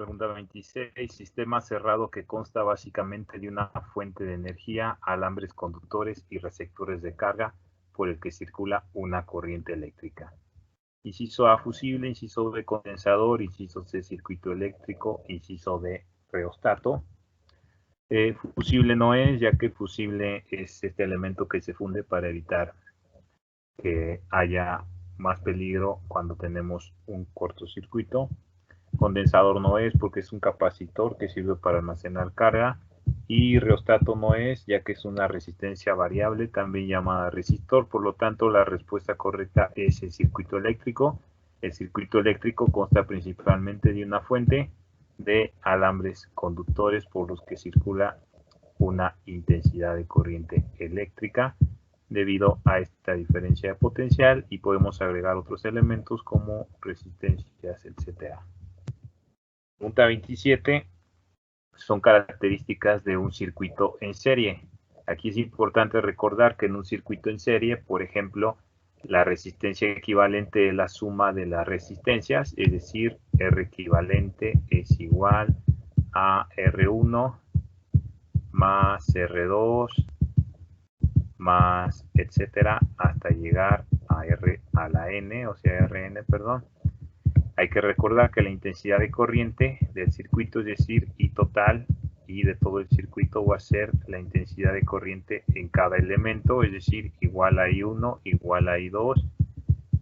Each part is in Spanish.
Pregunta 26. Sistema cerrado que consta básicamente de una fuente de energía, alambres conductores y receptores de carga por el que circula una corriente eléctrica. Inciso A, fusible. Inciso B, condensador. Inciso C, circuito eléctrico. Inciso D, reostato. Fusible no es, ya que fusible es este elemento que se funde para evitar que haya más peligro cuando tenemos un cortocircuito. Condensador no es, porque es un capacitor que sirve para almacenar carga. Y reostato no es, ya que es una resistencia variable, también llamada resistor. Por lo tanto, la respuesta correcta es el circuito eléctrico. El circuito eléctrico consta principalmente de una fuente de alambres conductores por los que circula una intensidad de corriente eléctrica debido a esta diferencia de potencial, y podemos agregar otros elementos como resistencias, etc. Pregunta 27. Son características de un circuito en serie. Aquí es importante recordar que en un circuito en serie, por ejemplo, la resistencia equivalente es la suma de las resistencias, es decir, R equivalente es igual a R1 más R2 más etcétera hasta llegar a R a la N, o sea, Rn, perdón. Hay que recordar que la intensidad de corriente del circuito, es decir, I total, I de todo el circuito, va a ser la intensidad de corriente en cada elemento, es decir, igual a I1, igual a I2,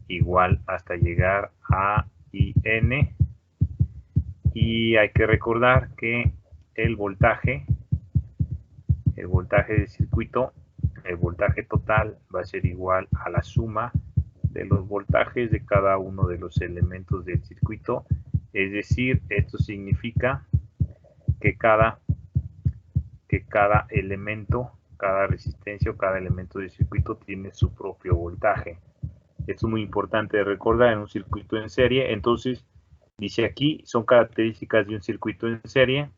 igual hasta llegar a IN. Y hay que recordar que el voltaje del circuito, el voltaje total, va a ser igual a la suma de los voltajes de cada uno de los elementos del circuito. Es decir, esto significa que cada elemento, cada resistencia o cada elemento del circuito tiene su propio voltaje. Esto es muy importante recordar en un circuito en serie. Entonces, dice aquí, son características de un circuito en serie.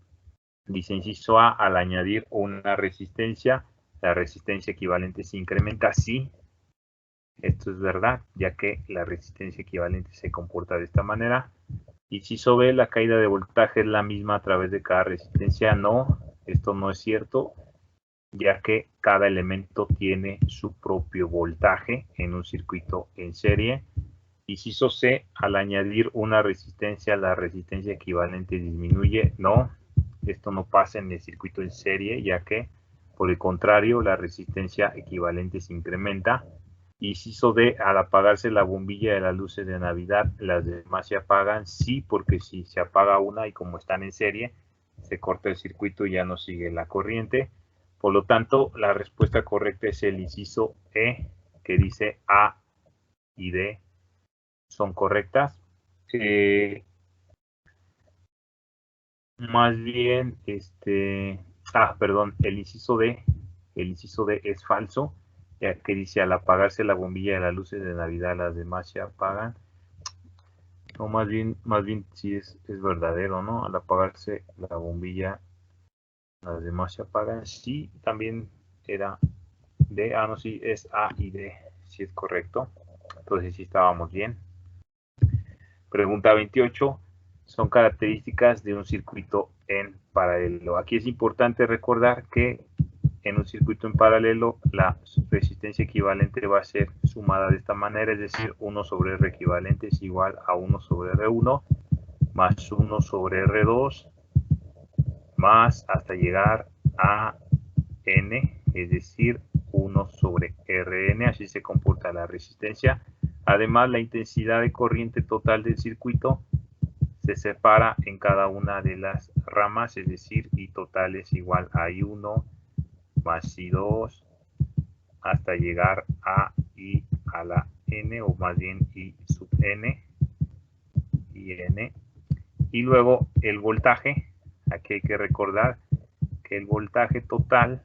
Dice inciso A, al añadir una resistencia, la resistencia equivalente se incrementa. Sí, esto es verdad, ya que la resistencia equivalente se comporta de esta manera. Inciso B, la caída de voltaje es la misma a través de cada resistencia. No, esto no es cierto, ya que cada elemento tiene su propio voltaje en un circuito en serie. Inciso C, al añadir una resistencia, la resistencia equivalente disminuye. No, esto no pasa en el circuito en serie, ya que, por el contrario, la resistencia equivalente se incrementa. Inciso D, al apagarse la bombilla de las luces de Navidad, las demás se apagan. Sí, porque si se apaga una y como están en serie, se corta el circuito y ya no sigue la corriente. Por lo tanto, la respuesta correcta es el inciso E, que dice A y D son correctas. Más bien, perdón, el inciso D es falso, ya que dice al apagarse la bombilla de las luces de Navidad, las demás se apagan. No, más bien sí es verdadero, ¿no? Al apagarse la bombilla, las demás se apagan. Sí, también era D. No, sí, es A y D, sí es correcto. Entonces sí estábamos bien. Pregunta 28. Son características de un circuito en paralelo. Aquí es importante recordar que en un circuito en paralelo la resistencia equivalente va a ser sumada de esta manera, es decir, 1 sobre R equivalente es igual a 1 sobre R1 más 1 sobre R2 más hasta llegar a N, es decir, 1 sobre Rn. Así se comporta la resistencia. Además, la intensidad de corriente total del circuito se separa en cada una de las ramas, es decir, I total es igual a I1 más I2 hasta llegar a I a la N, o más bien I sub N, IN. Y luego el voltaje, aquí hay que recordar que el voltaje total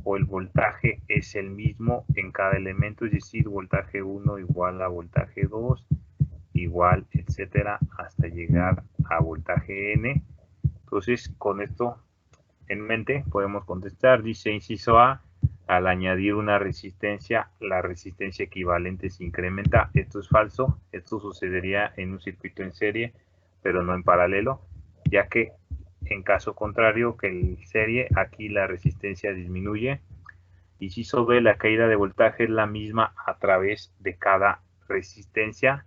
o el voltaje es el mismo en cada elemento, es decir, voltaje 1 igual a voltaje 2, igual, etcétera, hasta llegar a voltaje N. Entonces, con esto en mente, podemos contestar. Dice inciso A, al añadir una resistencia, la resistencia equivalente se incrementa. Esto es falso. Esto sucedería en un circuito en serie, pero no en paralelo, ya que en caso contrario que en serie, aquí la resistencia disminuye. Inciso B, la caída de voltaje es la misma a través de cada resistencia.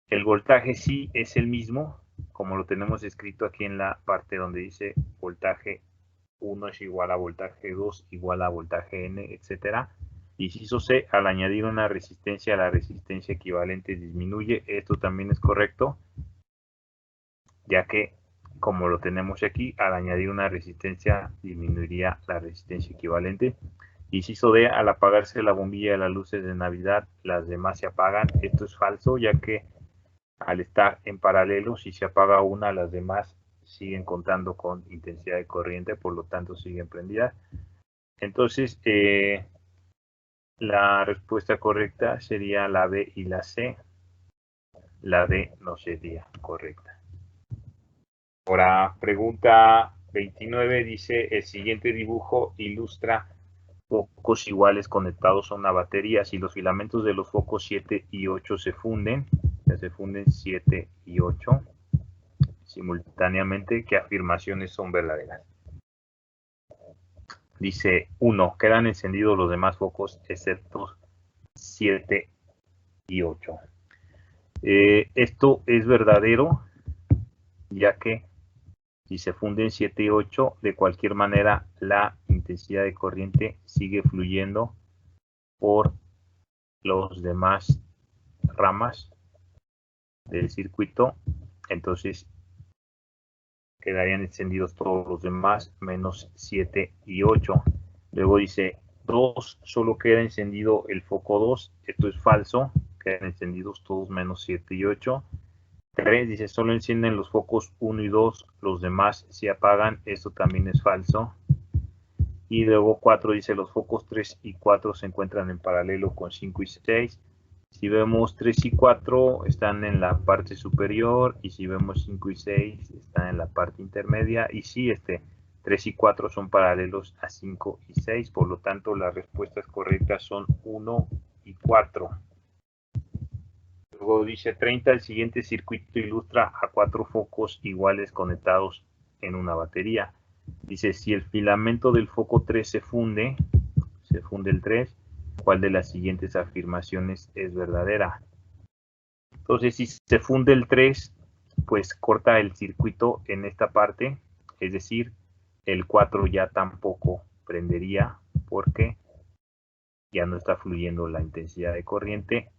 El voltaje sí es el mismo, como lo tenemos escrito aquí en la parte donde dice voltaje 1 es igual a voltaje 2 igual a voltaje n, etcétera. Inciso C, al añadir una resistencia, la resistencia equivalente disminuye. Esto también es correcto, ya que, como lo tenemos aquí, al añadir una resistencia disminuiría la resistencia equivalente. Inciso D, al apagarse la bombilla de las luces de Navidad, las demás se apagan. Esto es falso, ya que al estar en paralelo, si se apaga una, las demás siguen contando con intensidad de corriente, por lo tanto siguen prendidas. Entonces, la respuesta correcta sería la B y la C. La D no sería correcta. Ahora, pregunta 29 dice, el siguiente dibujo ilustra focos iguales conectados a una batería. Si los filamentos de los focos 7 y 8 se funden, ya se funden 7 y 8 simultáneamente, ¿qué afirmaciones son verdaderas? Dice 1, quedan encendidos los demás focos excepto 7 y 8. Esto es verdadero, ya que si se funden 7 y 8, de cualquier manera la intensidad de corriente sigue fluyendo por los demás ramas del circuito. Entonces quedarían encendidos todos los demás menos 7 y 8. Luego dice 2, solo queda encendido el foco 2. Esto es falso, quedan encendidos todos menos 7 y 8. 3 dice solo encienden los focos 1 y 2, los demás se apagan. Esto también es falso. Y luego 4 dice los focos 3 y 4 se encuentran en paralelo con 5 y 6. Si vemos 3 y 4 están en la parte superior, y si vemos 5 y 6 están en la parte intermedia. Y si 3 y 4 son paralelos a 5 y 6, por lo tanto las respuestas correctas son 1 y 4. Luego dice 30, el siguiente circuito ilustra a 4 focos iguales conectados en una batería. Dice, si el filamento del foco 3 se funde el 3, ¿cuál de las siguientes afirmaciones es verdadera? Entonces, si se funde el 3, pues corta el circuito en esta parte, es decir, el 4 ya tampoco prendería porque ya no está fluyendo la intensidad de corriente.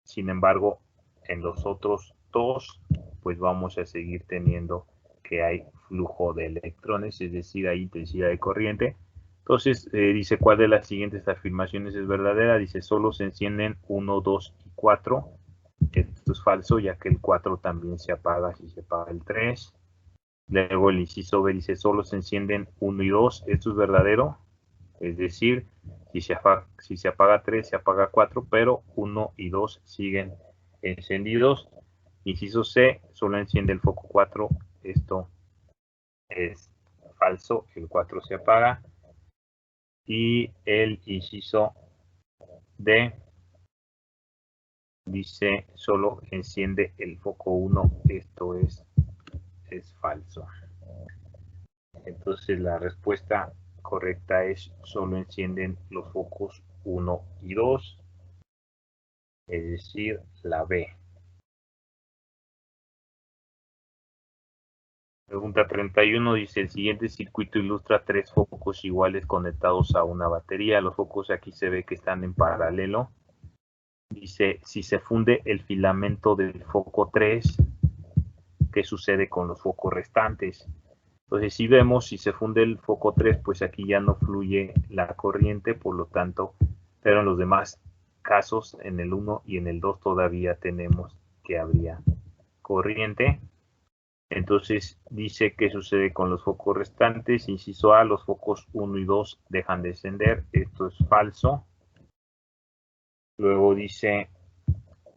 Sin embargo, en los otros dos, pues vamos a seguir teniendo que hay flujo de electrones, es decir, hay intensidad de corriente. Entonces, dice, ¿cuál de las siguientes afirmaciones es verdadera? Dice, solo se encienden 1, 2 y 4. Esto es falso, ya que el 4 también se apaga si se apaga el 3. Luego el inciso B dice, solo se encienden 1 y 2. Esto es verdadero, es decir, si se apaga 3, se apaga 4, pero 1 y 2 siguen encendidos. Inciso C, solo enciende el foco 4. Esto es falso, el 4 se apaga. Y el inciso D dice solo enciende el foco 1. Esto es falso. Entonces la respuesta correcta es solo encienden los focos 1 y 2, es decir, la B. Pregunta 31 dice, el siguiente circuito ilustra 3 focos iguales conectados a una batería. Los focos aquí se ve que están en paralelo. Dice, si se funde el filamento del foco 3, ¿qué sucede con los focos restantes? Entonces, si vemos, si se funde el foco 3, pues aquí ya no fluye la corriente, por lo tanto, pero en los demás casos, en el 1 y en el 2 todavía tenemos que habría corriente. Entonces dice qué sucede con los focos restantes. Inciso A, los focos 1 y 2 dejan de encender. Esto es falso. Luego dice,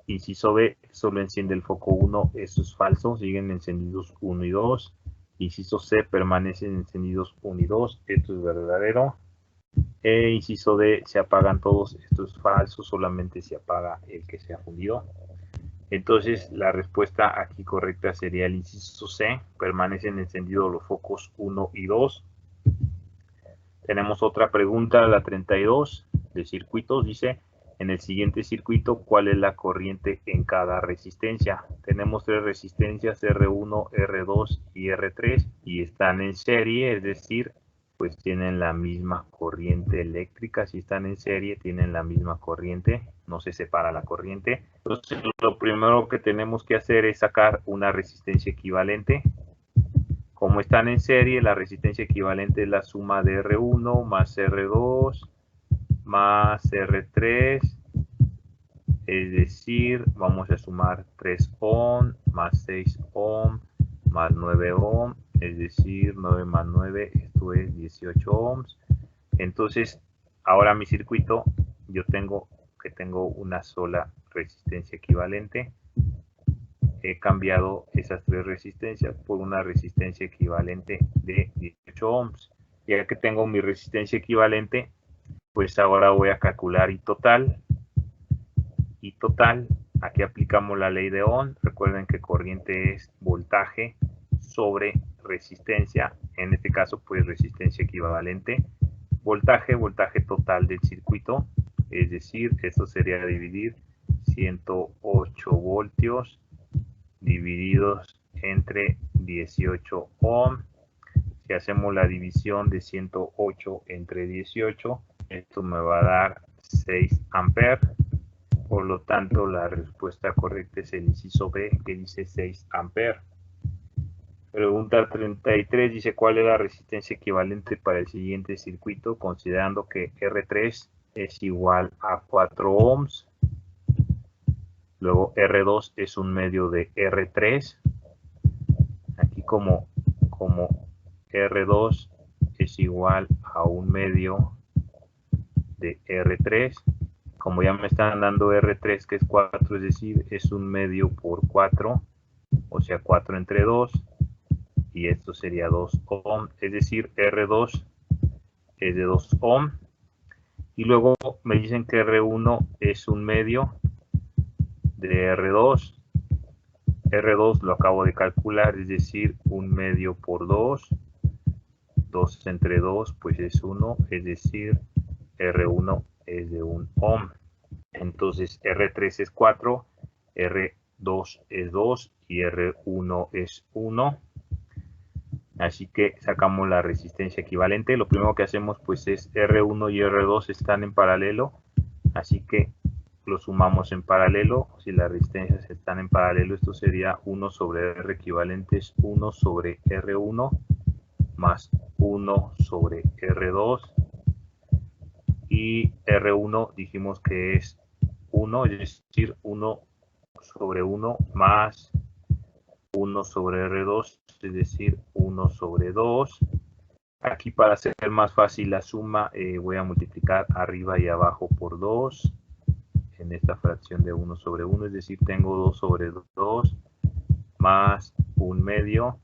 inciso B, solo enciende el foco 1. Esto es falso. Siguen encendidos 1 y 2. Inciso C, permanecen encendidos 1 y 2. Esto es verdadero. Inciso D, se apagan todos. Esto es falso. Solamente se apaga el que se ha fundido. Entonces, la respuesta aquí correcta sería el inciso C. Permanecen encendidos los focos 1 y 2. Tenemos otra pregunta, la 32, de circuitos. Dice, en el siguiente circuito, ¿cuál es la corriente en cada resistencia? Tenemos tres resistencias, R1, R2 y R3, y están en serie, es decir, pues tienen la misma corriente eléctrica. Si están en serie, tienen la misma corriente, no se separa la corriente. Entonces, lo primero que tenemos que hacer es sacar una resistencia equivalente. Como están en serie, la resistencia equivalente es la suma de R1 más R2 más R3, es decir, vamos a sumar 3 ohm más 6 ohm más 9 ohm, es decir, 9 más 9, esto es 18 ohms. Entonces, ahora mi circuito, yo tengo una sola resistencia equivalente. He cambiado esas tres resistencias por una resistencia equivalente de 18 ohms. Ya que tengo mi resistencia equivalente, pues ahora voy a calcular I total. I total, aquí aplicamos la ley de Ohm. Recuerden que corriente es voltaje sobre resistencia. En este caso, pues resistencia equivalente. Voltaje total del circuito. Es decir, esto sería dividir 108 voltios divididos entre 18 ohm. Si hacemos la división de 108 entre 18, esto me va a dar 6 amperes. Por lo tanto, la respuesta correcta es el inciso B, que dice 6 amperes. Pregunta 33 dice, ¿cuál es la resistencia equivalente para el siguiente circuito? Considerando que R3 es igual a 4 ohms. Luego R2 es un medio de R3. Aquí como R2 es igual a un medio de R3. Como ya me están dando R3 que es 4, es decir, es un medio por 4, o sea 4 entre 2, y esto sería 2 ohm, es decir, R2 es de 2 ohm. Y luego me dicen que R1 es un medio de R2. R2 lo acabo de calcular, es decir, un medio por 2. 2 entre 2 pues es 1, es decir, R1 es de 1 ohm. Entonces R3 es 4, R2 es 2 y R1 es 1. Así que sacamos la resistencia equivalente. Lo primero que hacemos pues es R1 y R2 están en paralelo, así que lo sumamos en paralelo. Si las resistencias están en paralelo, esto sería 1 sobre R equivalente es 1 sobre R1 más 1 sobre R2, y R1 dijimos que es 1, es decir, 1 sobre 1 más 1 sobre R2, es decir, 1 sobre 2. Aquí para hacer más fácil la suma, voy a multiplicar arriba y abajo por 2 en esta fracción de 1 sobre 1, es decir, tengo 2 sobre 2 más 1 medio.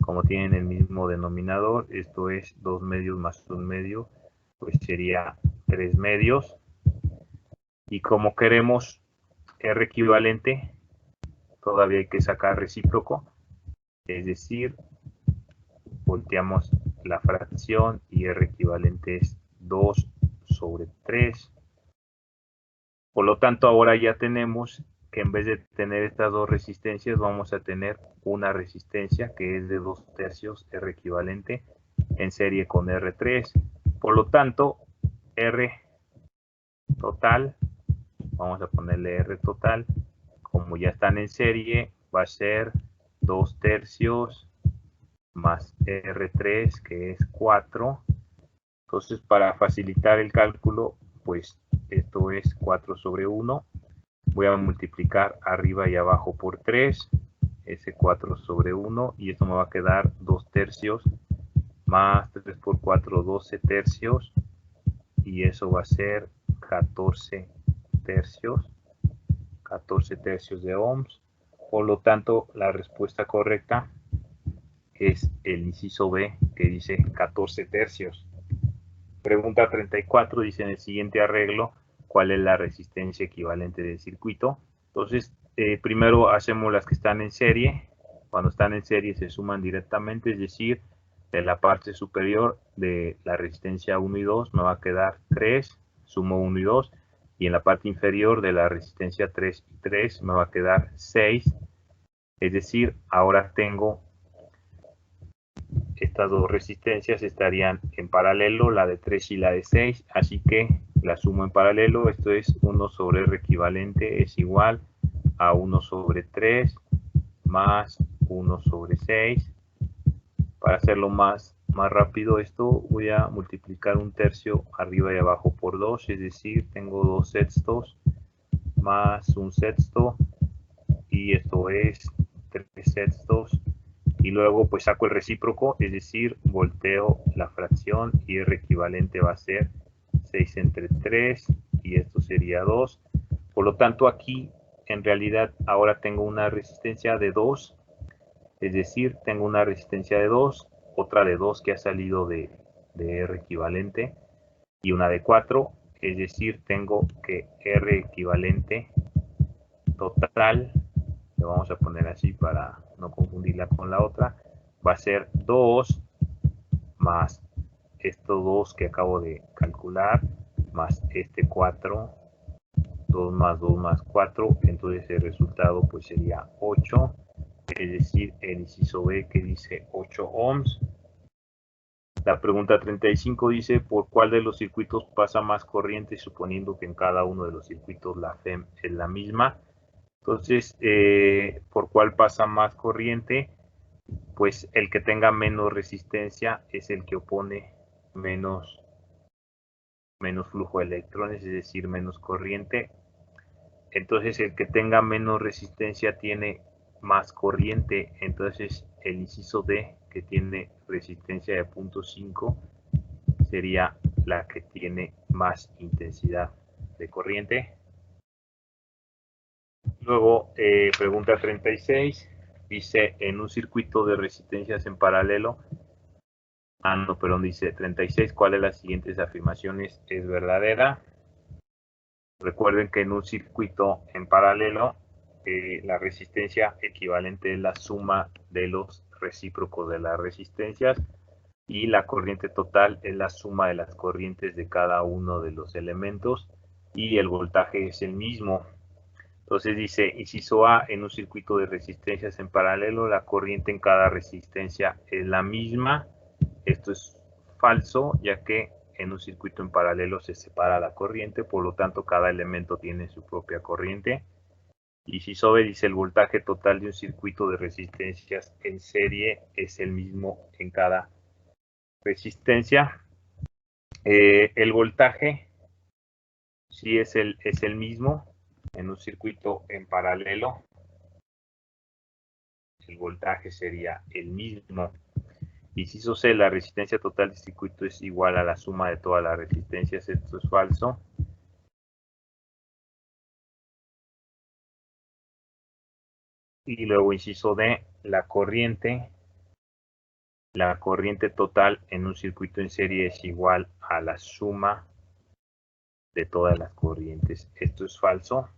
Como tienen el mismo denominador, esto es 2 medios más 1 medio, pues sería 3 medios. Y como queremos R equivalente, todavía hay que sacar recíproco, es decir, volteamos la fracción y R equivalente es 2 sobre 3. Por lo tanto, ahora ya tenemos que en vez de tener estas dos resistencias, vamos a tener una resistencia que es de 2 tercios R equivalente en serie con R3. Por lo tanto, R total, vamos a ponerle R total, como ya están en serie, va a ser 2 tercios más R3, que es 4. Entonces, para facilitar el cálculo, pues esto es 4 sobre 1. Voy a multiplicar arriba y abajo por 3, ese 4 sobre 1, y esto me va a quedar 2 tercios más 3 por 4, 12 tercios, y eso va a ser 14 tercios de ohms. Por lo tanto, la respuesta correcta es el inciso B, que dice 14 tercios. Pregunta 34 dice, en el siguiente arreglo, ¿cuál es la resistencia equivalente del circuito? Entonces, primero hacemos las que están en serie. Cuando están en serie se suman directamente, es decir, de la parte superior de la resistencia 1 y 2 me va a quedar 3, sumo 1 y 2, y en la parte inferior de la resistencia 3 y 3 me va a quedar 6, es decir, ahora tengo estas dos resistencias estarían en paralelo, la de 3 y la de 6, así que la sumo en paralelo, esto es 1 sobre R equivalente es igual a 1 sobre 3 más 1 sobre 6. Para hacerlo más rápido esto voy a multiplicar un tercio arriba y abajo por 2, es decir, tengo 2 sextos más un sexto y esto es 3 sextos. Y luego pues saco el recíproco, es decir, volteo la fracción y R equivalente va a ser 6 entre 3 y esto sería 2. Por lo tanto aquí en realidad ahora tengo una resistencia de 2, es decir, tengo una resistencia de 2, otra de 2 que ha salido de R equivalente y una de 4, es decir, tengo que R equivalente total, lo vamos a poner así para no confundirla con la otra, va a ser 2 más estos 2 que acabo de calcular, más este 4, 2 más 4, entonces el resultado pues sería 8, es decir, el inciso B que dice 8 ohms. La pregunta 35 dice, ¿por cuál de los circuitos pasa más corriente suponiendo que en cada uno de los circuitos la FEM es la misma? Entonces, ¿por cuál pasa más corriente? Pues el que tenga menos resistencia es el que opone menos flujo de electrones, es decir, menos corriente. Entonces, el que tenga menos resistencia tiene más corriente. Entonces, el inciso D, que tiene resistencia de 0.5, sería la que tiene más intensidad de corriente. Luego, pregunta 36, dice, en un circuito de resistencias en paralelo, dice 36, ¿cuál de las siguientes afirmaciones es verdadera? Recuerden que en un circuito en paralelo, la resistencia equivalente es la suma de los recíprocos de las resistencias y la corriente total es la suma de las corrientes de cada uno de los elementos y el voltaje es el mismo. Entonces dice, inciso A, en un circuito de resistencias en paralelo, la corriente en cada resistencia es la misma. Esto es falso, ya que en un circuito en paralelo se separa la corriente, por lo tanto cada elemento tiene su propia corriente. Inciso B dice, el voltaje total de un circuito de resistencias en serie es el mismo en cada resistencia. El voltaje sí es el mismo en un circuito en paralelo. El voltaje sería el mismo. Inciso C, la resistencia total del circuito es igual a la suma de todas las resistencias. Esto es falso. Y luego inciso D, la corriente total en un circuito en serie es igual a la suma de todas las corrientes. Esto es falso.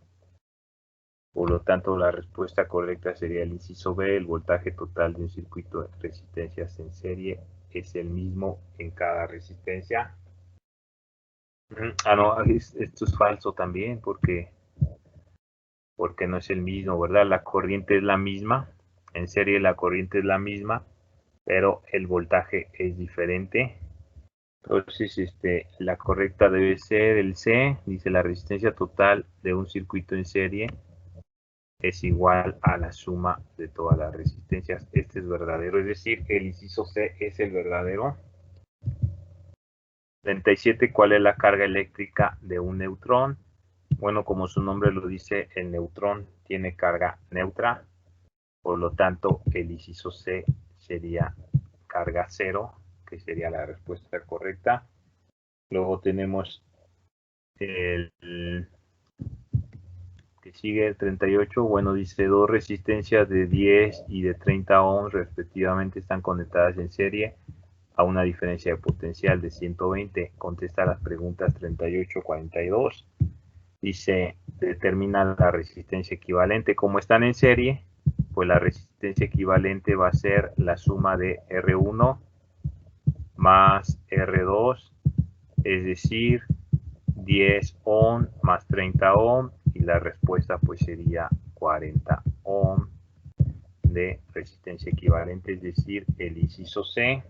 Por lo tanto, la respuesta correcta sería el inciso B. El voltaje total de un circuito de resistencias en serie es el mismo en cada resistencia. No, esto es falso también porque no es el mismo, ¿verdad? La corriente es la misma. En serie la corriente es la misma, pero el voltaje es diferente. Entonces, la correcta debe ser el C. Dice la resistencia total de un circuito en serie es igual a la suma de todas las resistencias. Este es verdadero, es decir, el inciso C es el verdadero. 37. ¿Cuál es la carga eléctrica de un neutrón? Bueno, como su nombre lo dice, el neutrón tiene carga neutra. Por lo tanto, el inciso C sería carga cero, que sería la respuesta correcta. Luego tenemos el que sigue, el 38. Bueno, dice, dos resistencias de 10 y de 30 ohms respectivamente están conectadas en serie a una diferencia de potencial de 120. Contesta las preguntas 38 y 42. Dice, determina la resistencia equivalente. Como están en serie, pues la resistencia equivalente va a ser la suma de R1 más R2, es decir, 10 ohm más 30 ohm, y la respuesta pues sería 40 ohm de resistencia equivalente, es decir, el inciso C.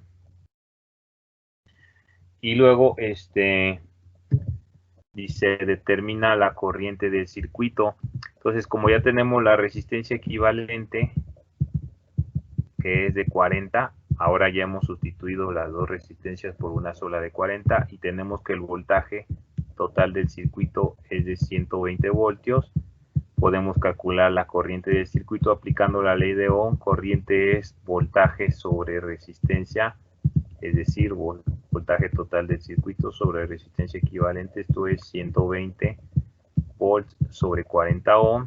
Y luego dice, determina la corriente del circuito. Entonces, como ya tenemos la resistencia equivalente, que es de 40, ahora ya hemos sustituido las dos resistencias por una sola de 40 y tenemos que el voltaje total del circuito es de 120 voltios. Podemos calcular la corriente del circuito aplicando la ley de Ohm. Corriente es voltaje sobre resistencia, es decir, voltaje total del circuito sobre resistencia equivalente. Esto es 120 volts sobre 40 ohm,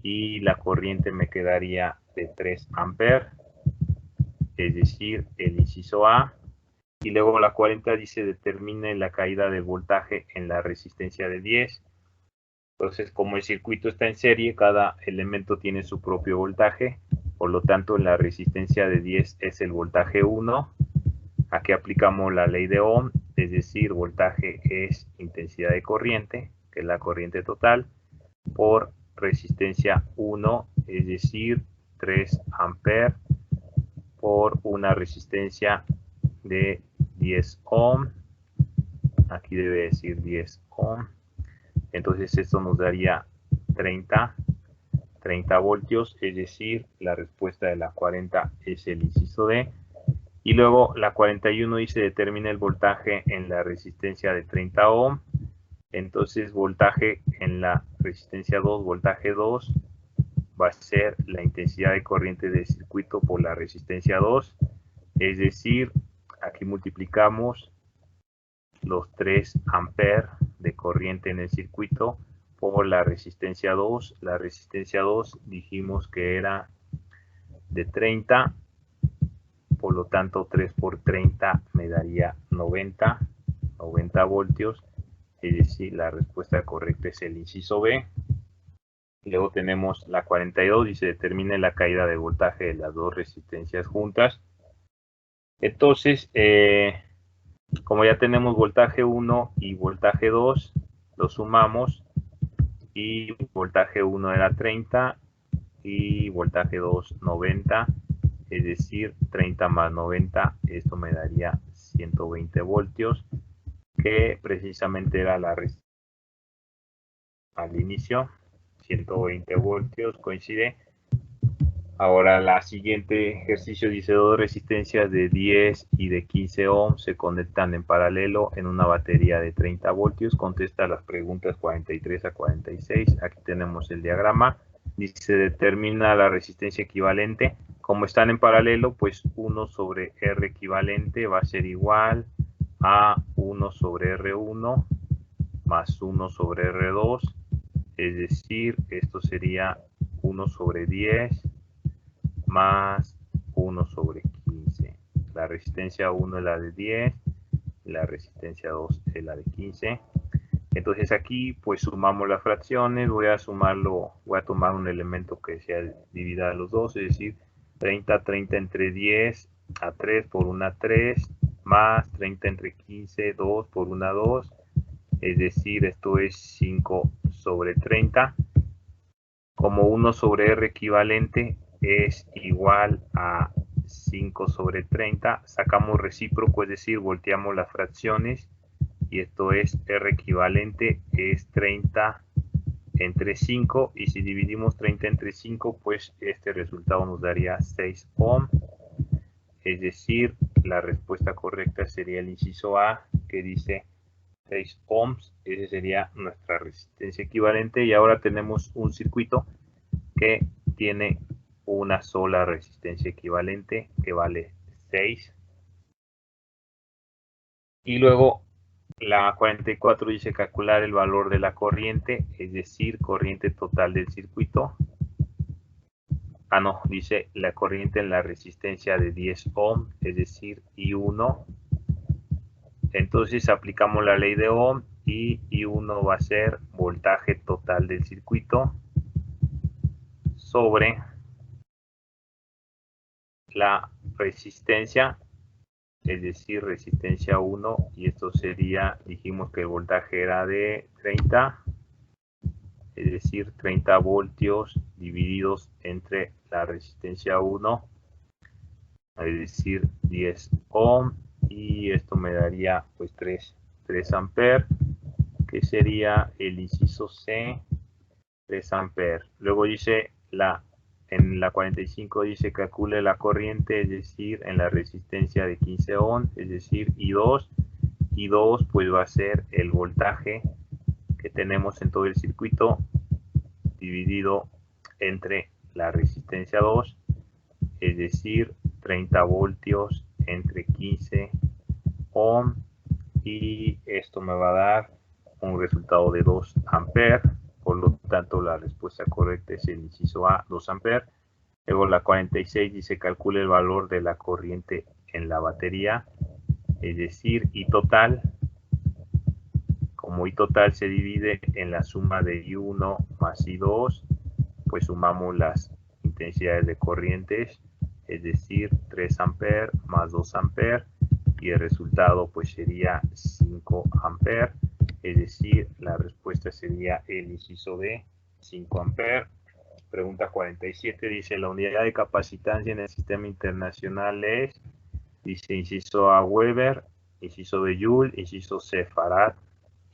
y la corriente me quedaría de 3 amperes, es decir, el inciso A. Y luego la 40 dice, determine la caída del voltaje en la resistencia de 10. Entonces, como el circuito está en serie, cada elemento tiene su propio voltaje. Por lo tanto, la resistencia de 10 es el voltaje 1. Aquí aplicamos la ley de Ohm, es decir, voltaje es intensidad de corriente, que es la corriente total, por resistencia 1, es decir, 3 amperes, por una resistencia de 10 ohm. Aquí debe decir 10 ohm. Entonces esto nos daría 30 voltios, es decir, la respuesta de la 40 es el inciso D. Y luego la 41 dice, determina el voltaje en la resistencia de 30 ohm. Entonces voltaje en la resistencia 2, voltaje 2, va a ser la intensidad de corriente del circuito por la resistencia 2. Es decir, aquí multiplicamos los 3 amperes de corriente en el circuito por la resistencia 2. La resistencia 2 dijimos que era de 30, por lo tanto 3 por 30 me daría 90 voltios, es decir, la respuesta correcta es el inciso B. Luego tenemos la 42, dice, determine la caída de voltaje de las dos resistencias juntas. Entonces, como ya tenemos voltaje 1 y voltaje 2, lo sumamos, y voltaje 1 era 30 y voltaje 2 90, es decir, 30 más 90, esto me daría 120 voltios, que precisamente era la resistencia al inicio. 120 voltios, coincide. Ahora la siguiente ejercicio dice, dos resistencias de 10 y de 15 ohms se conectan en paralelo en una batería de 30 voltios. Contesta las preguntas 43 a 46. Aquí tenemos el diagrama. Dice, determina la resistencia equivalente. Como están en paralelo, pues 1 sobre R equivalente va a ser igual a 1 sobre R1 más 1 sobre R2. Es decir, esto sería 1 sobre 10 más 1 sobre 15. La resistencia 1 es la de 10, la resistencia 2 es la de 15. Entonces aquí pues sumamos las fracciones. Voy a tomar un elemento que sea divida a los dos, es decir, 30 entre 10 a 3 por una 3, más 30 entre 15, 2 por una 2, es decir, esto es 5 sobre 30. Como 1 sobre R equivalente es igual a 5 sobre 30, sacamos recíproco, es decir, volteamos las fracciones, y esto es R equivalente es 30 entre 5, y si dividimos 30 entre 5, pues este resultado nos daría 6 ohm, es decir, la respuesta correcta sería el inciso A, que dice 6 ohms. Esa sería nuestra resistencia equivalente. Y ahora tenemos un circuito que tiene una sola resistencia equivalente que vale 6. Y luego la 44 dice calcular el valor de la corriente, es decir, corriente total del circuito. Dice la corriente en la resistencia de 10 ohm, es decir, I1. Entonces aplicamos la ley de Ohm, y I1 va a ser voltaje voltaje total del circuito sobre la resistencia, es decir, resistencia 1, y esto sería, dijimos que el voltaje era de 30, es decir, 30 voltios divididos entre la resistencia 1, es decir, 10 ohm, y esto me daría pues 3 amperes, que sería el inciso C, 3 amperes. Luego dice en la 45 dice calcule la corriente, es decir, en la resistencia de 15 ohm, es decir, I2 pues va a ser el voltaje que tenemos en todo el circuito dividido entre la resistencia 2, es decir, 30 voltios entre 15 ohm, y esto me va a dar un resultado de 2 amperes. Por lo tanto, la respuesta correcta es el inciso A, 2 amperes. Luego la 46 dice calcule el valor de la corriente en la batería, es decir, I total. Como I total se divide en la suma de I1 más I2, pues sumamos las intensidades de corrientes, es decir, 3 amperes más 2 amperes, y el resultado pues sería 5 amperes, es decir, la respuesta sería el inciso D, 5 amperes. Pregunta 47 dice la unidad de capacitancia en el sistema internacional es, dice inciso A Weber, inciso B Joule, inciso C Farad,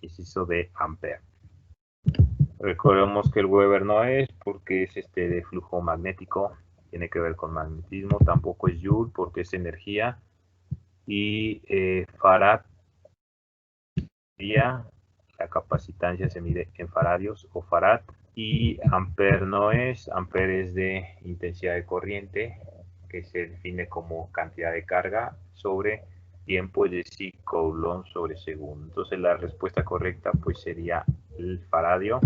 inciso D ampere. Recordemos que el Weber no es porque es de flujo magnético, tiene que ver con magnetismo, tampoco es Joule porque es energía, y Farad, la capacitancia se mide en faradios o farad, y ampere no es, ampere es de intensidad de corriente, que se define como cantidad de carga sobre tiempo, es decir, coulomb sobre segundo. Entonces la respuesta correcta pues sería el faradio.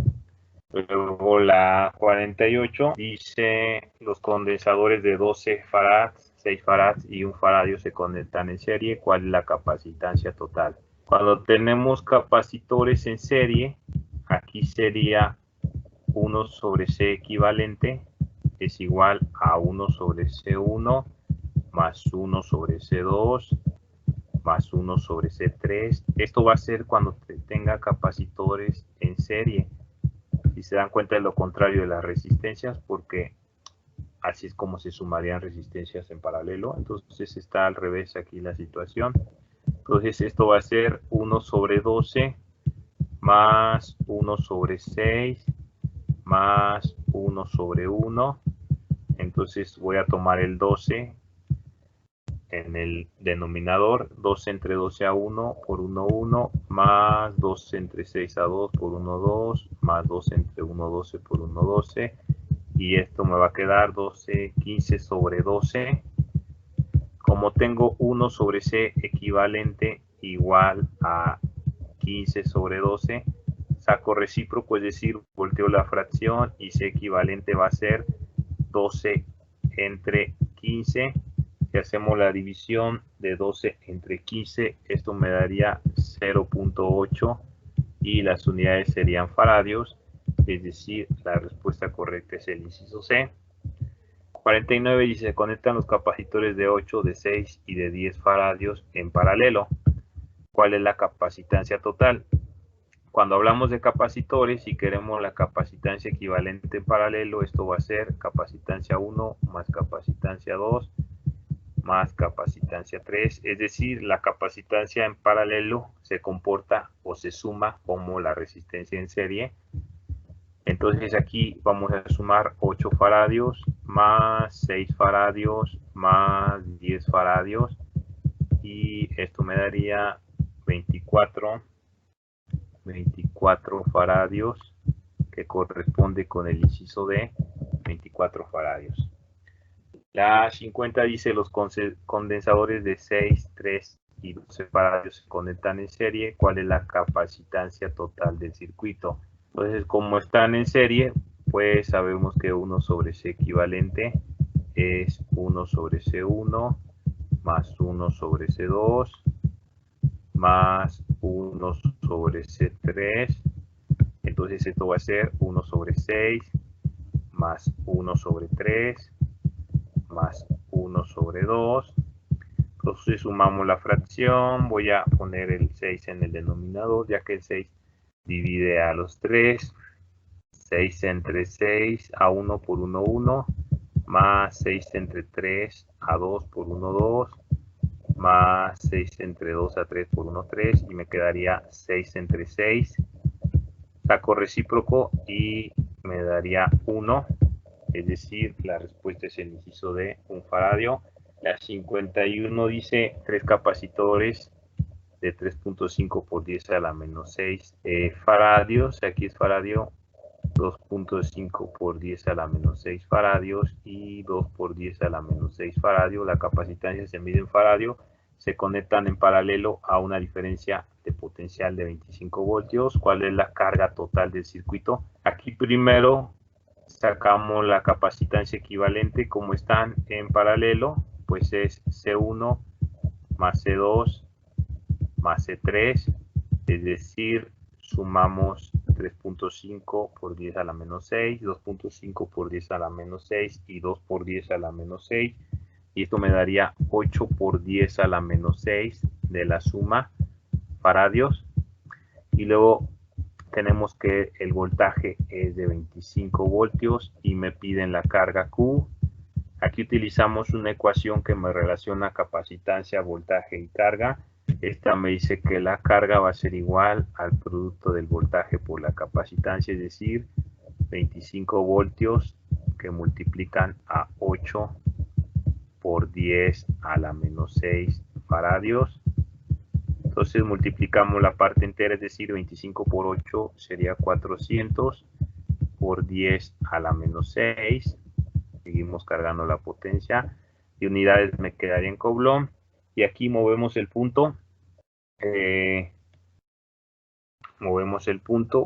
Luego la 48 dice los condensadores de 12 farads, 6 farads y 1 faradio se conectan en serie. ¿Cuál es la capacitancia total? Cuando tenemos capacitores en serie, aquí sería 1 sobre C equivalente es igual a 1 sobre C1 más 1 sobre C2 más 1 sobre C3. Esto va a ser cuando tenga capacitores en serie. Si se dan cuenta de lo contrario de las resistencias, porque así es como se sumarían resistencias en paralelo. Entonces está al revés aquí la situación. Entonces esto va a ser 1 sobre 12 más 1 sobre 6 más 1 sobre 1. Entonces voy a tomar el 12 en el denominador, 12 entre 12 a 1 por 1, 1, más 12 entre 6 a 2 por 1, 2, más 12 entre 1, 12 por 1, 12, y esto me va a quedar 12, 15 sobre 12. Como tengo 1 sobre C equivalente igual a 15 sobre 12, saco recíproco, es decir, volteo la fracción y C equivalente va a ser 12 entre 15. Si hacemos la división de 12 entre 15, esto me daría 0.8 y las unidades serían faradios, es decir, la respuesta correcta es el inciso C. 49 dice, se conectan los capacitores de 8, de 6 y de 10 faradios en paralelo. ¿Cuál es la capacitancia total? Cuando hablamos de capacitores y queremos la capacitancia equivalente en paralelo, esto va a ser capacitancia 1 más capacitancia 2 más capacitancia 3, es decir, la capacitancia en paralelo se comporta o se suma como la resistencia en serie. Entonces aquí vamos a sumar 8 faradios más 6 faradios más 10 faradios, y esto me daría 24 faradios, que corresponde con el inciso D, 24 faradios. La 50 dice los condensadores de 6, 3 y 12 faradios se conectan en serie. ¿Cuál es la capacitancia total del circuito? Entonces, como están en serie, pues sabemos que 1 sobre C equivalente es 1 sobre C1 más 1 sobre C2 más 1 sobre C3. entonces esto va a ser 1 sobre 6 más 1 sobre 3 más 1 sobre 2. Entonces sumamos la fracción, voy a poner el 6 en el denominador, ya que el 6 divide a los 3. 6 entre 6 a 1 por 1, 1, más 6 entre 3 a 2 por 1, 2, más 6 entre 2 a 3 por 1, 3, y me quedaría 6 entre 6. Saco recíproco y me daría 1, es decir, la respuesta es el inciso D, 1 faradio. La 51 dice 3 capacitores de 3.5 por 10 a la menos 6 faradios, aquí es faradio, 2.5 por 10 a la menos 6 faradios y 2 por 10 a la menos 6 faradios. La capacitancia se mide en faradio, se conectan en paralelo a una diferencia de potencial de 25 voltios. ¿Cuál es la carga total del circuito? Aquí primero sacamos la capacitancia equivalente. Como están en paralelo, pues es C1 más C2 más C3, es decir, sumamos 3.5 por 10 a la menos 6, 2.5 por 10 a la menos 6 y 2 por 10 a la menos 6. Y esto me daría 8 por 10 a la menos 6 de la suma faradios. Y luego tenemos que el voltaje es de 25 voltios y me piden la carga Q. Aquí utilizamos una ecuación que me relaciona capacitancia, voltaje y carga. Esta me dice que la carga va a ser igual al producto del voltaje por la capacitancia, es decir, 25 voltios que multiplican a 8 por 10 a la menos 6 faradios. Entonces multiplicamos la parte entera, es decir, 25 por 8 sería 400 por 10 a la menos 6. Seguimos cargando la potencia. De unidades me quedaría en Coulomb. Y aquí movemos el punto.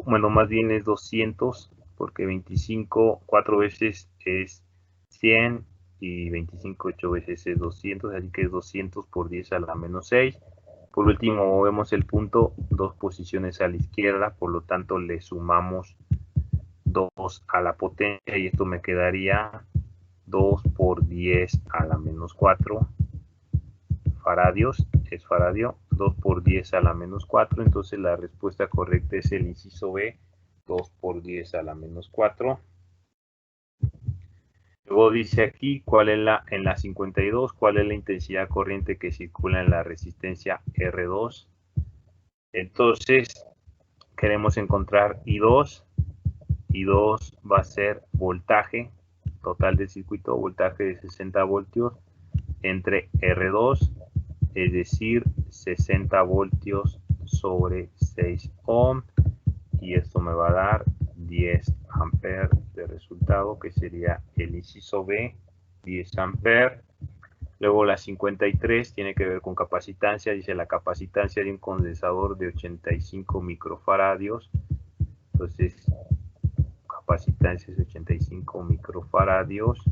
Bueno, más bien es 200, porque 25 4 veces es 100 y 25 8 veces es 200, así que es 200 por 10 a la menos 6. Por último, movemos el punto 2 posiciones a la izquierda, por lo tanto le sumamos 2 a la potencia y esto me quedaría 2 por 10 a la menos 4 faradios, es faradio, 2 por 10 a la menos 4, entonces la respuesta correcta es el inciso B, 2 por 10 a la menos 4. Luego dice aquí, en la 52, cuál es la intensidad corriente que circula en la resistencia R2. Entonces, queremos encontrar I2. I2 va a ser voltaje total del circuito, voltaje de 60 voltios entre R2, es decir, 60 voltios sobre 6 ohm, y esto me va a dar 10 amperes de resultado, que sería el inciso B, 10 amperes. Luego la 53 tiene que ver con capacitancia, dice la capacitancia de un condensador de 85 microfaradios, entonces capacitancia es 85 microfaradios.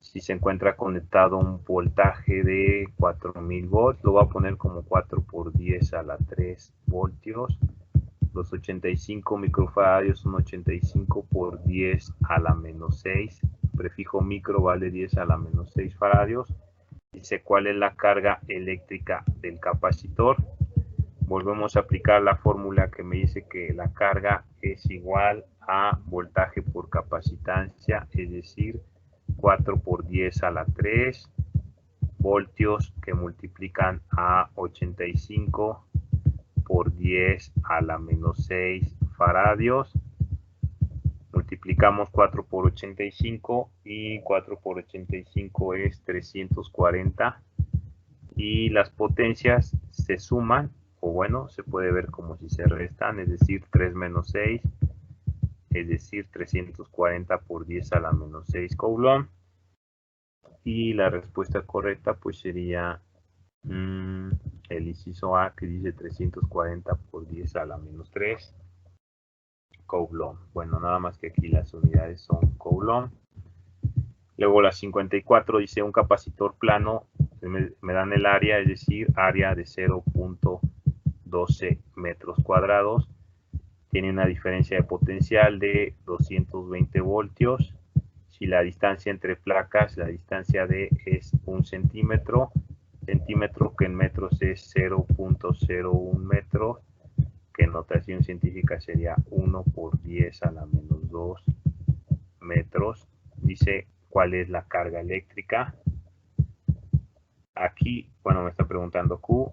Si se encuentra conectado a un voltaje de 4000 volts, lo voy a poner como 4 por 10 a la 3 voltios. Los 85 microfaradios son 85 por 10 a la menos 6. Prefijo micro vale 10 a la menos 6 faradios. Dice cuál es la carga eléctrica del capacitor. Volvemos a aplicar la fórmula que me dice que la carga es igual a voltaje por capacitancia, es decir, 4 por 10 a la 3 voltios que multiplican a 85 por 10 a la menos 6 faradios. Multiplicamos 4 por 85 y 4 por 85 es 340. Y las potencias se suman, o bueno, se puede ver como si se restan, es decir, 3 menos 6, es decir, 340 por 10 a la menos 6 Coulomb. Y la respuesta correcta pues sería el inciso A, que dice 340 por 10 a la menos 3 Coulomb. Bueno, nada más que aquí las unidades son Coulomb. Luego la 54 dice un capacitor plano, me dan el área, es decir, área de 0.12 metros cuadrados. tiene una diferencia de potencial de 220 voltios. Si la distancia entre placas, la distancia D es 1 centímetro, que en metros es 0.01 metros, que en notación científica sería 1 por 10 a la menos 2 metros. Dice cuál es la carga eléctrica. Aquí, bueno, me está preguntando Q.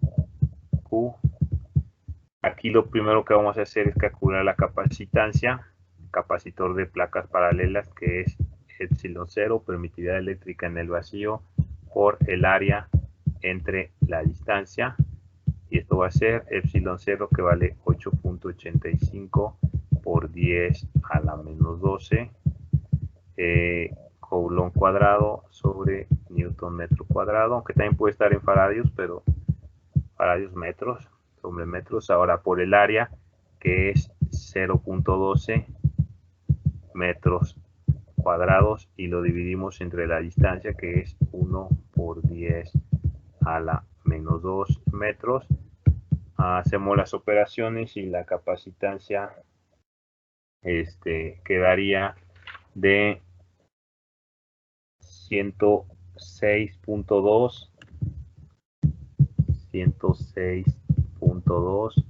Aquí lo primero que vamos a hacer es calcular la capacitancia, capacitor de placas paralelas, que es epsilon 0, permitividad eléctrica en el vacío, por el área entre la distancia. Y esto va a ser epsilon 0, que vale 8.85 por 10 a la menos 12 Coulomb cuadrado sobre Newton metro cuadrado, aunque también puede estar en faradios, pero faradios metros sobre metros. Ahora por el área, que es 0.12 metros cuadrados, y lo dividimos entre la distancia, que es 1 por 10 a la menos 2 metros. Hacemos las operaciones y la capacitancia quedaría de 106.2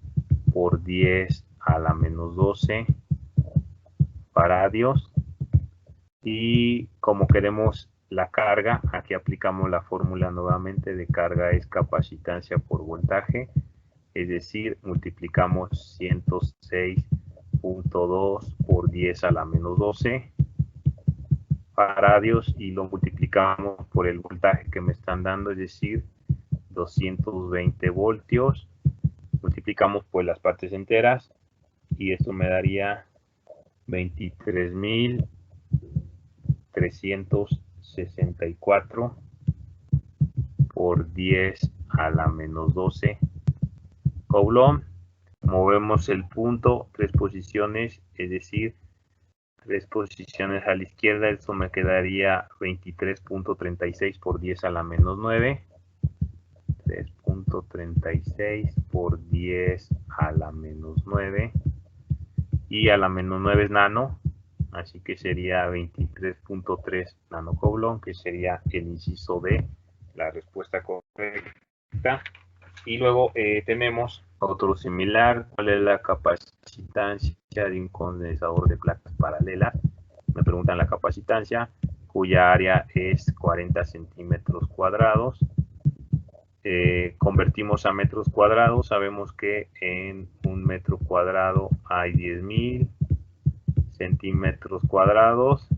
por 10 a la menos 12 faradios. Y como queremos la carga, aquí aplicamos la fórmula nuevamente de carga es capacitancia por voltaje, es decir, multiplicamos 106.2 por 10 a la menos 12 faradios y lo multiplicamos por el voltaje que me están dando, es decir, 220 voltios. Multiplicamos por las partes enteras y esto me daría 23.364 por 10 a la menos 12 Coulomb. Movemos el punto 3 posiciones, es decir, 3 posiciones a la izquierda. Esto me quedaría 23.36 por 10 a la menos 9. 3.36 por 10 a la menos 9. Y a la menos 9 es nano, así que sería 23.3 nanocoulomb, que sería el inciso D, la respuesta correcta. Y luego tenemos otro similar. ¿Cuál es la capacitancia de un condensador de placas paralelas? Me preguntan la capacitancia, cuya área es 40 centímetros cuadrados. Convertimos a metros cuadrados. Sabemos que en un metro cuadrado hay 10.000 centímetros cuadrados.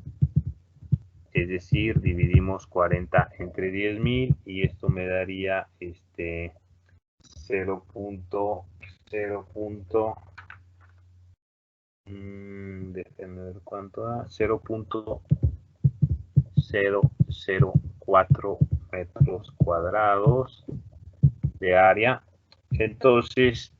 Es decir, dividimos 40 entre 10.000 y esto me daría 0.0. Déjenme ver cuánto da. 0.004 metros cuadrados de área. Entonces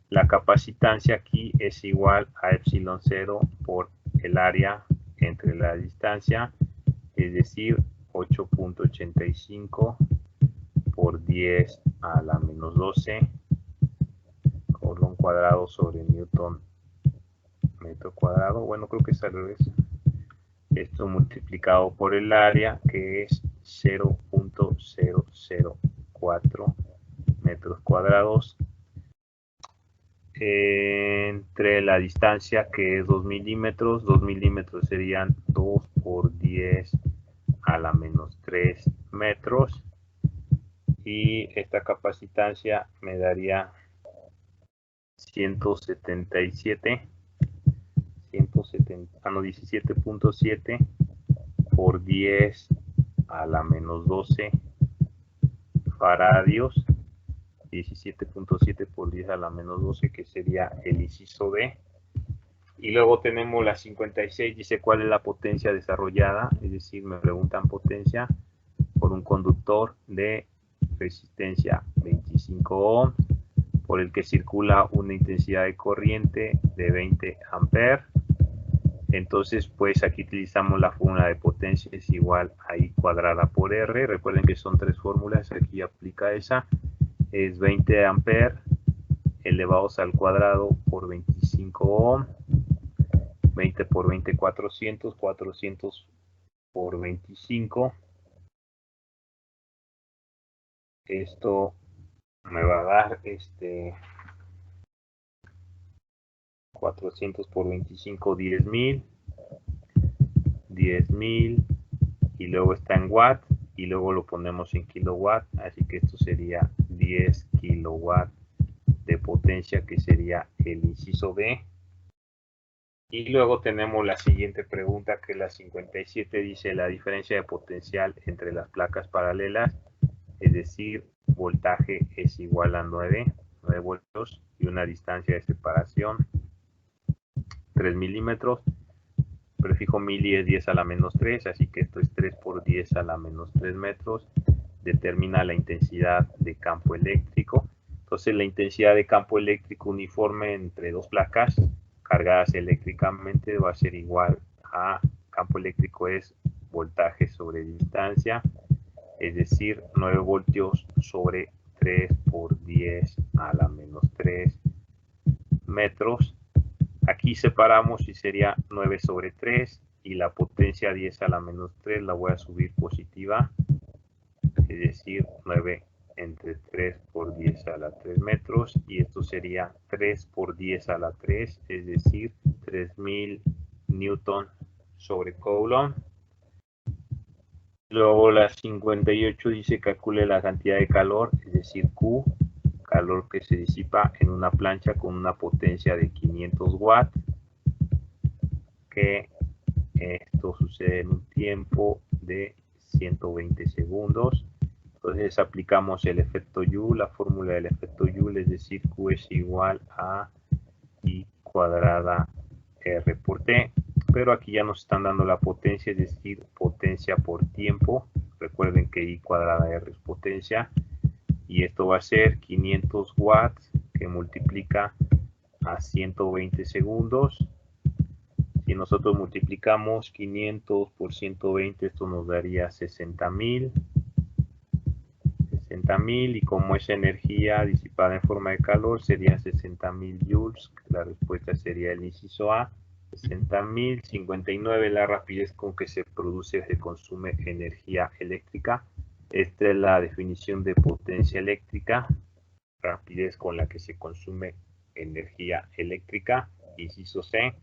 la capacitancia aquí es igual a epsilon 0 por el área entre la distancia, es decir, 8.85 por 10 a la menos 12 Coulomb cuadrado sobre Newton metro cuadrado. Bueno, creo que es al revés. Esto multiplicado por el área, que es 0.004 metros cuadrados entre la distancia, que es 2 milímetros. 2 milímetros serían 2 por 10 a la menos 3 metros. Y esta capacitancia me daría 17.7 por 10 a la menos 12 faradios. 17.7 por 10 a la menos 12, que sería el inciso D. Y luego tenemos la 56, dice cuál es la potencia desarrollada, es decir, me preguntan potencia por un conductor de resistencia 25 ohms, por el que circula una intensidad de corriente de 20 amperes. Entonces, pues aquí utilizamos la fórmula de potencia, es igual a I cuadrada por R. Recuerden que son 3 fórmulas, aquí aplica esa. Es 20 amperes elevados al cuadrado por 25 25 ohm, 20 por 20, 400, 400 por 25. Esto me va a dar 400 por 25, 10,000, 10,000, y luego está en watt, y luego lo ponemos en kilowatt, así que esto sería 10 kilowatt de potencia, que sería el inciso B. Y luego tenemos la siguiente pregunta, que es la 57, dice la diferencia de potencial entre las placas paralelas, es decir, voltaje es igual a 9 voltios y una distancia de separación 3 milímetros. Prefijo mili es 10 a la menos 3, así que esto es 3 por 10 a la menos 3 metros. Determina la intensidad de campo eléctrico. Entonces la intensidad de campo eléctrico uniforme entre dos placas cargadas eléctricamente va a ser igual a campo eléctrico es voltaje sobre distancia, es decir, 9 voltios sobre 3 por 10 a la menos 3 metros. Aquí separamos y sería 9 sobre 3, y la potencia 10 a la menos 3 la voy a subir positiva, es decir, 9 entre 3 por 10 a la 3 metros, y esto sería 3 por 10 a la 3, es decir, 3000 newton sobre coulomb. Luego la 58 dice calcule la cantidad de calor, es decir, Q, calor que se disipa en una plancha con una potencia de 500 watts, que esto sucede en un tiempo de 120 segundos. Entonces aplicamos el efecto Joule, la fórmula del efecto Joule, es decir, Q es igual a I cuadrada R por T, pero aquí ya nos están dando la potencia, es decir, potencia por tiempo. Recuerden que I cuadrada R es potencia, y esto va a ser 500 watts que multiplica a 120 segundos. Si nosotros multiplicamos 500 por 120, esto nos daría 60,000. 60,000, y como es energía disipada en forma de calor, sería 60,000 joules. La respuesta sería el inciso A. 60,000. 59, la rapidez con que se produce, se consume energía eléctrica. Esta es la definición de potencia eléctrica, rapidez con la que se consume energía eléctrica. Inciso C.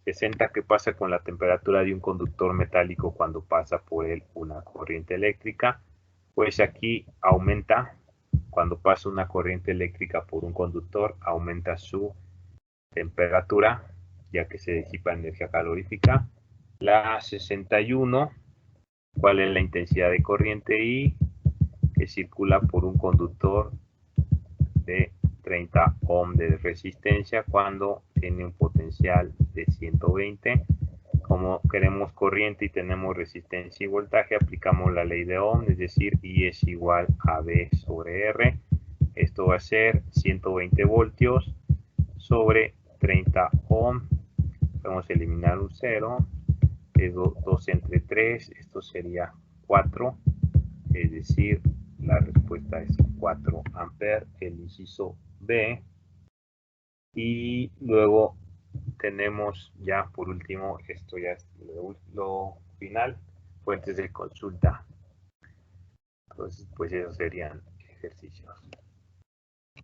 60, ¿qué pasa con la temperatura de un conductor metálico cuando pasa por él una corriente eléctrica? Pues aquí aumenta, cuando pasa una corriente eléctrica por un conductor, aumenta su temperatura, ya que se disipa energía calorífica. La 61, ¿cuál es la intensidad de corriente I que circula por un conductor de 30 ohm de resistencia cuando tiene un potencial de 120? Como queremos corriente y tenemos resistencia y voltaje, aplicamos la ley de Ohm, es decir, I es igual a V sobre R. Esto va a ser 120 voltios sobre 30 ohm. Vamos a eliminar un 0, que es 2 entre 3, esto sería 4, es decir, la respuesta es 4 amperes, el inciso B. Y luego tenemos ya por último, esto ya es lo final, fuentes de consulta. Entonces, pues esos serían ejercicios.